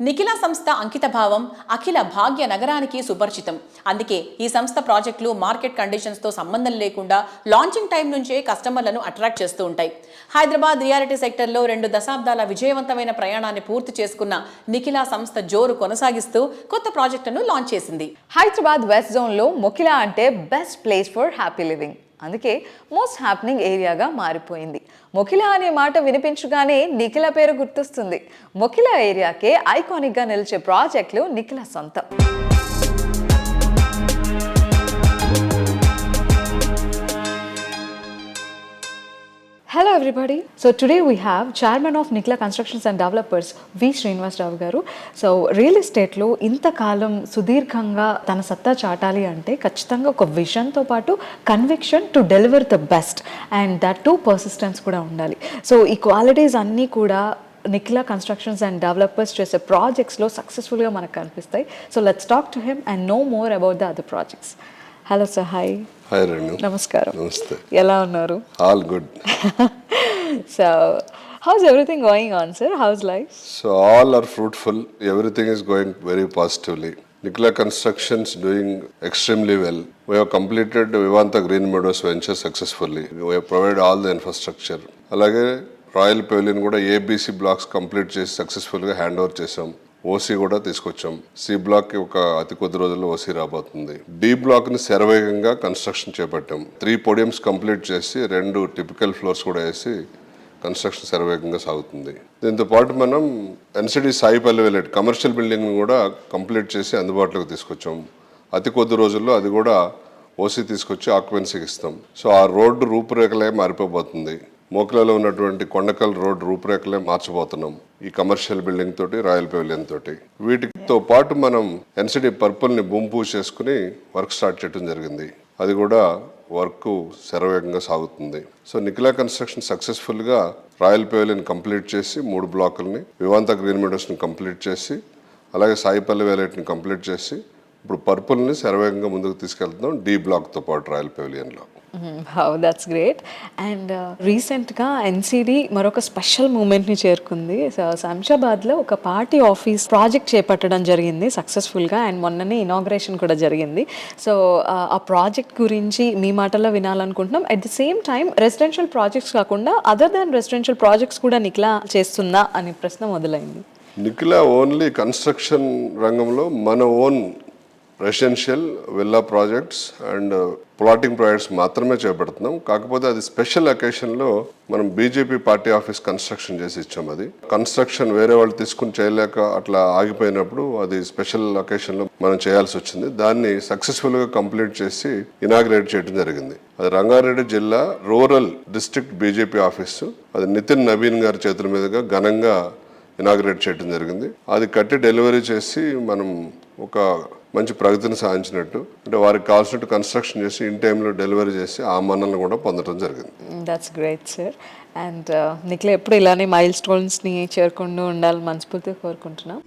నిఖిల సంస్థ అంకితభావం అఖిల భాగ్య నగరానికి సుపరిచితం. అందుకే ఈ సంస్థ ప్రాజెక్టులు మార్కెట్ కండిషన్స్తో సంబంధం లేకుండా లాంచింగ్ టైం నుంచే కస్టమర్లను అట్రాక్ట్ చేస్తూ ఉంటాయి. హైదరాబాద్ రియాలిటీ సెక్టర్లో 2 దశాబ్దాల విజయవంతమైన ప్రయాణాన్ని పూర్తి చేసుకున్న నిఖిల సంస్థ జోరు కొనసాగిస్తూ కొత్త ప్రాజెక్టును లాంచ్ చేసింది. హైదరాబాద్ వెస్ట్ జోన్లో మొకిలా అంటే best place for happy living. అందుకే మోస్ట్ హ్యాపెనింగ్ ఏరియాగా మారిపోయింది. మొకిలా అనే మాట వినిపించగానే నిఖిల పేరు గుర్తొస్తుంది. మొకిలా ఏరియాకే ఐకానిక్గా నిలిచే ప్రాజెక్టులు నిఖిల సొంతం. Hello everybody. So today we have Chairman of Nikhila Constructions and Developers V. Srinivas Rao garu. So real estate lo ఇంతకాలం సుదీర్ఘంగా తన సత్తా చాటాలి అంటే ఖచ్చితంగా ఒక విజన్ తో పాటు conviction to deliver the best and that to persistence కూడా ఉండాలి. సో ఈ క్వాలిటీస్ అన్నీ కూడా నిఖిలా కన్స్ట్రక్షన్స్ అండ్ డెవలపర్స్ చేసే ప్రాజెక్ట్స్లో సక్సెస్ఫుల్గా మనకు కనిపిస్తాయి. So let's talk to him and know more about the other projects. Hello sir. Hi. Hi Renu. నమస్కారం. నమస్తే. ఎలా ఉన్నారు? All good. So how's everything going on, sir? How's life? So all are fruitful. Everything is going very positively. Nikhila Constructions doing extremely well. We have completed Vivanta Green Meadows venture successfully. We have provided all the infrastructure. అలాగే royal pavilion కూడా ABC blocks complete చేసి సక్సెస్ఫుల్గా hand over చేసాం. OC కూడా తీసుకొచ్చాం. C black ఒక అతి కొద్ది రోజుల్లో ఓసీ రాబోతుంది. డి బ్లాక్ ని శరవేగంగా కన్స్ట్రక్షన్ చేపట్టాం. 3 పోడియంస్ కంప్లీట్ చేసి 2 టిపికల్ ఫ్లోర్స్ కూడా వేసి కన్స్ట్రక్షన్ శరవేగంగా సాగుతుంది. దీంతో పాటు మనం NCD Sai Pallavi village commercial building కూడా కంప్లీట్ చేసి అందుబాటులోకి తీసుకొచ్చాం. అతి కొద్ది రోజుల్లో అది కూడా ఓసీ తీసుకొచ్చి ఆక్యుపెన్సీకి ఇస్తాం. సో ఆ రోడ్డు రూపురేఖలే మారిపోబోతుంది. మోకిలాలో ఉన్నటువంటి కొండకల్ రోడ్ రూపురేఖలే మార్చబోతున్నాం ఈ కమర్షియల్ బిల్డింగ్ తోటి, రాయల్ పెవిలియన్ తోటి. వీటితో పాటు మనం ఎన్సిడి పర్పుల్ ని భూమి పూజ చేసుకుని వర్క్ స్టార్ట్ చేయడం జరిగింది. అది కూడా వర్క్ శరవేగంగా సాగుతుంది. సో నిఖిలా కన్స్ట్రక్షన్ సక్సెస్ఫుల్ గా రాయల్ పెవిలియన్ కంప్లీట్ చేసి 3 బ్లాకుల్ని, వివాంత గ్రీన్ మెడోస్ ని కంప్లీట్ చేసి, అలాగే సాయిపల్లి వేలైట్ ని కంప్లీట్ చేసి ఇప్పుడు పర్పుల్ ని శరవేగంగా ముందుకు తీసుకెళ్తున్నాం డి బ్లాక్ తో పాటు రాయల్ పెవిలియన్ లో. That's great. అండ్ రీసెంట్గా ఎన్సిడి మరొక స్పెషల్ మూమెంట్ని చేరుకుంది. శంషాబాద్లో ఒక పార్టీ ఆఫీస్ ప్రాజెక్ట్ చేపట్టడం జరిగింది సక్సెస్ఫుల్గా. అండ్ మొన్ననే ఇనాగ్రేషన్ కూడా జరిగింది. సో ఆ ప్రాజెక్ట్ గురించి మీ మాటల్లో వినాలనుకుంటున్నాం. At the same time residential projects కాకుండా అదర్ దాన్ రెసిడెన్షియల్ ప్రాజెక్ట్స్ కూడా నిఖిలా చేస్తుందా అనే ప్రశ్న మొదలైంది. నిఖిలా ఓన్లీ కన్స్ట్రక్షన్ రంగంలో మన own residential villa projects and plotting projects మాత్రమే చేపడుతున్నాం. కాకపోతే అది స్పెషల్ అకేషన్లో మనం బీజేపీ పార్టీ ఆఫీస్ కన్స్ట్రక్షన్ చేసి ఇచ్చాం. అది కన్స్ట్రక్షన్ వేరే వాళ్ళు తీసుకుని చేయలేక అట్లా ఆగిపోయినప్పుడు అది స్పెషల్ అకేషన్లో మనం చేయాల్సి వచ్చింది. దాన్ని సక్సెస్ఫుల్గా కంప్లీట్ చేసి ఇనాగ్రేట్ చేయడం జరిగింది. అది రంగారెడ్డి జిల్లా రూరల్ డిస్ట్రిక్ట్ బీజేపీ ఆఫీసు. అది నితిన్ నవీన్ గారి చేతుల మీదుగా ఘనంగా ఇనాగ్రేట్ చేయడం జరిగింది. అది కట్టి డెలివరీ చేసి మనం ఒక మంచి ప్రగతిని సాధించినట్టు, అంటే వారికి కావాల్సినట్టు కన్స్ట్రక్షన్ చేసి ఇన్ టైంలో డెలివరీ చేసి ఆ మన్నలను కూడా పొందడం జరిగింది. That's great sir. And Nikhila ఎప్పుడు ఇలానే మైల్ స్టోన్స్ని చేరుకుంటూ ఉండాలని మనస్ఫూర్తిగా కోరుకుంటున్నాం.